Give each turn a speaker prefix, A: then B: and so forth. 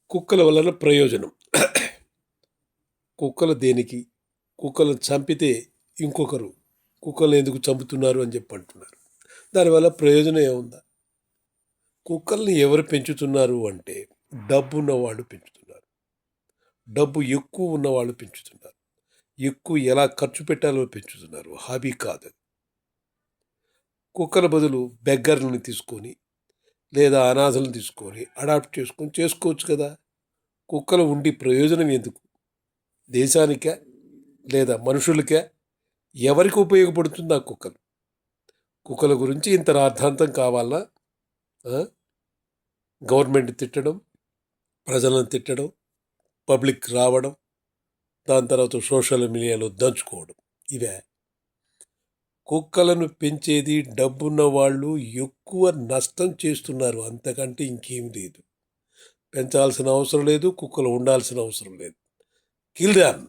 A: కుక్కల వలన ప్రయోజనం. కుక్కలు దేనికి? కుక్కలను చంపితే ఇంకొకరు కుక్కలను ఎందుకు చంపుతున్నారు అని చెప్పి అంటున్నారు. దానివల్ల ప్రయోజనం ఏముందా? కుక్కల్ని ఎవరు పెంచుతున్నారు అంటే డబ్బు ఉన్నవాళ్ళు పెంచుతున్నారు. డబ్బు ఎక్కువ ఉన్నవాళ్ళు పెంచుతున్నారు. ఎక్కువ ఎలా ఖర్చు పెట్టాలో పెంచుతున్నారు. హాబీ కాదు. కుక్కల బదులు బెగ్గర్లను తీసుకొని లేదా అనాథలను తీసుకొని అడాప్ట్ చేసుకోవచ్చు కదా. కుక్కలు ఉండి ప్రయోజనం ఎందుకు? దేశానికే లేదా మనుషులకే? ఎవరికి ఉపయోగపడుతుంది ఆ కుక్కలు? కుక్కల గురించి ఇంత రాద్ధాంతం కావాలా? గవర్నమెంట్ తిట్టడం, ప్రజలను తిట్టడం, పబ్లిక్ రావడం, దాని తర్వాత సోషల్ మీడియాలో దంచుకోవడం, ఇవే. కుక్కలను పెంచేది డబ్బున్న వాళ్ళు ఎక్కువ నష్టం చేస్తున్నారు, అంతకంటే ఇంకేం లేదు. పెంచాల్సిన అవసరం లేదు, కుక్కలు ఉండాల్సిన అవసరం లేదు. Kill them.